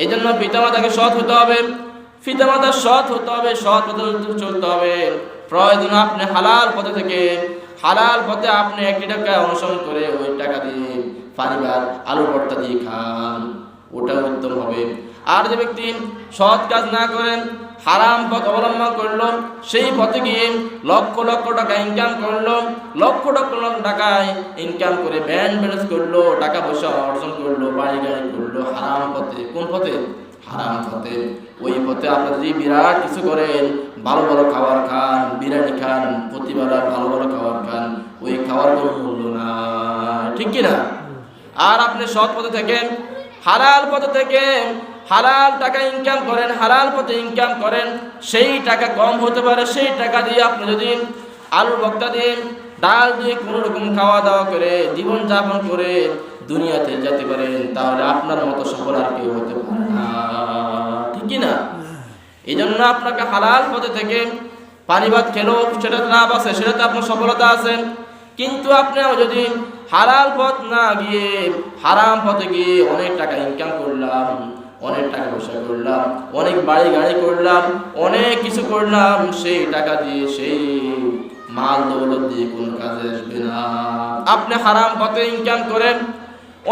এই জন্য পিতামাতাকে সৎ হতে হবে, পিতামাতার সৎ হতে হবে, সৎ পথে চলতে হবে। প্রয়োজন আপনি হালাল পথে থেকে, হালাল পথে আপনি 1 টাকা অনুসরণ করে ওই টাকা দিয়ে পরিবার আলু ভর্তা দিয়ে খান, ওটা উত্তম হবে। আর যে ব্যক্তি সৎ কাজ না করেন, হারাম পথ অবলম্বন করলো, সেই পথে গিয়ে লক্ষ লক্ষ টাকা ইনকাম করলো, লক্ষ লক্ষ টাকায় ইনকাম করে ব্যান্ড ব্যালেন্স করলো, টাকা পয়সা অর্জন করলো, বাড়ি গাড়ি করলো হারাম পথে। কোন পথে? হারাম পথে। ওই পথে আপনি যদি বিরাট কিছু করেন, ভালো ভালো খাবার খান, বিরিয়ানি খান, প্রতিবেলা ভালো ভালো খাবার খান, ওই খাবার কোনো মূল্য না, ঠিক কিনা? আর আপনি সৎ পথে থেকে, হালাল পথে থেকে হালাল টাকা ইনকাম করেন, হালাল পথে ইনকাম করেন, সেই টাকা কম হতে পারে, সেই টাকা দিয়ে আপনি যদি আলুর ভর্তা দিয়ে, ডাল দিয়ে কোনো রকম খাওয়া দাওয়া করে জীবন যাপন করে দুনিয়াতে যেতে পারেন, তাহলে আপনার মতো সফল আর কেউ হতে পারে না, ঠিক কিনা? এই জন্য আপনাকে হালাল পথে থেকে পানি ভাত খেলেও সেটাতে লাভ আছে, সেটাতে আপনার সফলতা আছে। কিন্তু আপনি যদি হালাল পথ না গিয়ে হারাম পথে গিয়ে অনেক টাকা ইনকাম করলাম, অনেক টাকা পয়সা করলাম, অনেক বাড়ি গাড়ি করলাম, অনেক কিছু করলাম, সেই টাকা দিয়ে সেই মাল দৌলত দিয়ে কোনো কাজে আসবে না। আপনি হারাম পথে ইনকাম করেন,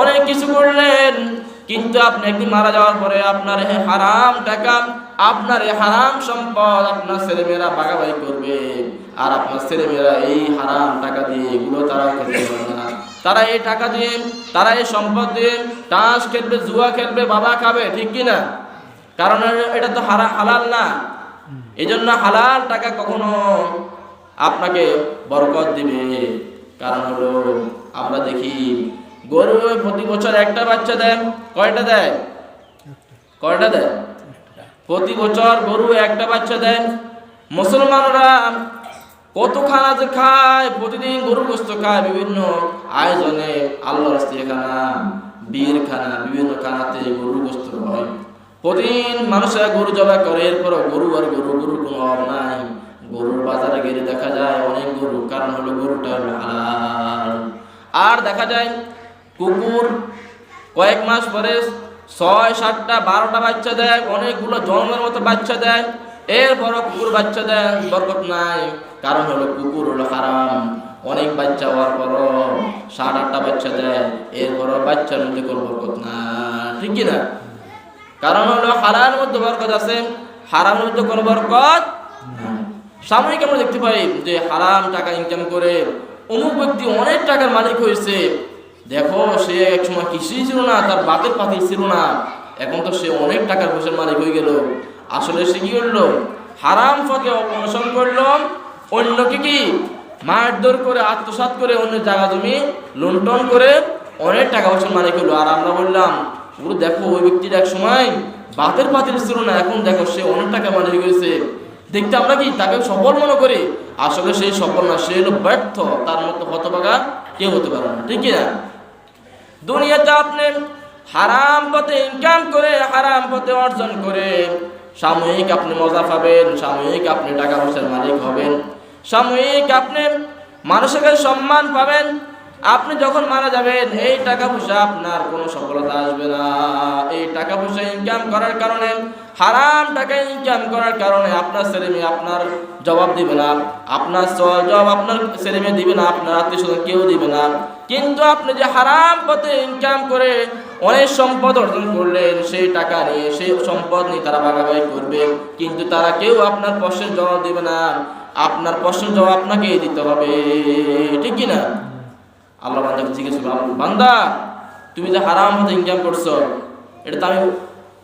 অনেক কিছু করলেন, কিন্তু আপনি একদিন মারা যাওয়ার পরে আপনার এই হারাম টাকা, আপনার এই হারাম সম্পদ আপনার ছেলেমেয়েরা ভাগাভাগি করবে। আর আপনার ছেলেমেয়েরা এই হারাম টাকা দিয়ে এগুলো তারা খেতে পারবে না। তারা এই টাকা দিয়ে, তারা এই সম্পদ দিয়ে তাস খেলবে, জুয়া খেলবে, বাবা খাবে, ঠিক কিনা? কারণ এটা তো হালাল না। এই জন্য হালাল টাকা কখনো আপনাকে বরকত দিবে। কারণ হলো আমরা দেখি গরু প্রতি বছর একটা বাচ্চা দেয়, কয়টা দেয়? কয়টা দেয়? প্রতি বছর গরু একটা বাচ্চা দেয়। মুসলমানরা কত খানা যে খায়, প্রতিদিন গরুর গোশত খায়, বিভিন্ন আয়োজনে, আল্লাহর খানা, বীর খানা, বিভিন্ন খানাতে গরুর গোশত হয়। প্রতিদিন মানুষেরা গরু জবাই করে, এরপরও গরু আর গরু, গরুর কোনো অভাব নাই। গরুর বাজারে গেলে দেখা যায় অনেক গরু, কারণ হলো গরুটা হলো হালাল। আর দেখা যায় কুকুর কয়েক মাস পরে 6, 7টা, 12টা বাচ্চা দেয়, অনেকগুলো জন্মের মতো বাচ্চা দেয়, এরপরও কুকুর বাচ্চা দেয়, বরকত নাই। কারণ হলো কুকুর হলো হারাম। অনেক বাচ্চা হওয়ার পরও 7, 8টা বাচ্চা দেয়, এরপরও বাচ্চার মধ্যে কোনো বরকত না, ঠিক কিনা? কারণ হলো হালাল মধ্যে বরকত আছে, হারামের মধ্যে কোনো বরকত। সাময়িক আমরা দেখতে পাই যে হারাম টাকা ইনকাম করে অমুক ব্যক্তি অনেক টাকার মালিক হয়েছে, দেখো সে এক সময় কিছুই ছিল না, তার বাপের পাতি ছিল না, এখন তো সে অনেক টাকার পয়সার মালিক হয়ে গেল। আসলে সে কি করলো? হারাম পথে অনুসরণ করলো, অন্যকে কি মারধর করে, আত্মসাৎ করে, অন্য জায়গা জমি লুণ্ঠন করে অনেক টাকা পয়সার মালিক হলো। আর আমরা বললাম পুরো দেখো ওই ব্যক্তির এক সময় বাপের পাতিল ছিল না, এখন দেখো সে অনেক টাকা মালিক হয়েছে। দেখতে আমরা কি তাকে সফল মনে করি? আসলে সেই সফল না, সে হলো ব্যর্থ, তার মতো হতভাগা কেউ হতে পারে না, ঠিক না? দুনিয়াতে আপনি হারাম পথে ইনকাম করে, হারাম পথে অর্জন করে সাময়িক আপনি মজা পাবেন, সাময়িক আপনি টাকা পয়সার মালিক হবেন, সাময়িক আপনি মানুষের কাছে সম্মান পাবেন। আপনি যখন মারা যাবেন এই টাকা পয়সা আপনার কোনো সফলতা আসবে না। এই টাকা পয়সা ইনকাম করার কারণে, হারাম টাকা ইনকাম করার কারণে আপনার ছেলে মেয়ে আপনার জবাব দিবে না, আপনার জবাব আপনার ছেলে মেয়ে দিবে না, আপনার আত্মীয় স্বজন কেউ দিবে না। কিন্তু আপনি যে হারাম পথে ইনকাম করে অনেক সম্পদ অর্জন করলেন, সেই টাকা নিয়ে, সেই সম্পদ নিয়ে তারা ভাগাভাগি করবে, কিন্তু তারা কেউ আপনার প্রশ্নের জবাব দিবে না। আপনার প্রশ্নের জবাব আপনাকেই দিতে হবে, ঠিক কিনা? আল্লাহ বান্দাকে জিজ্ঞেস করলাম, বান্দা তুমি যে হারাম পথে ইনকাম করছো, এটা তো আমি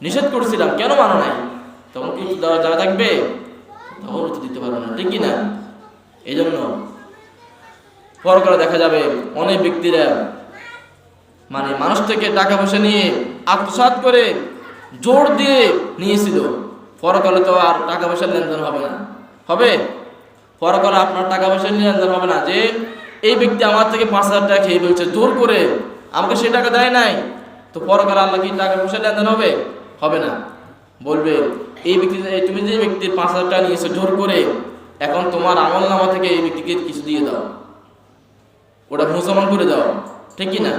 নিষেধ করছিলাম, কেন মানো নাই? তখন কি যারা থাকবে? তখন তো দিতে পারবে না, ঠিক কিনা? এই জন্য পরকালে দেখা যাবে অনেক ব্যক্তিরা মানে মানুষ থেকে টাকা পয়সা নিয়ে আত্মসাৎ করে জোর দিয়ে নিয়েছিল, পরকালে তো আর টাকা পয়সার লেনদেন হবে না। হবে? পরকালে আপনার টাকা পয়সার লেনদেন হবে না যে এই ব্যক্তি আমার থেকে 5,000 টাকা খেয়ে ফেলছে, জোর করে আমাকে সেই টাকা দেয় নাই, তো পরকালে আল্লাহ কি টাকা পয়সার লেনদেন হবে? হবে না। বলবে এই ব্যক্তি, তুমি যে ব্যক্তির 5,000 টাকা নিয়েছো জোর করে, এখন তোমার আমলনামা থেকে এই ব্যক্তিকে কিছু দিয়ে দাও, ওটা মুসলমান করে দাও, ঠিক কিনা?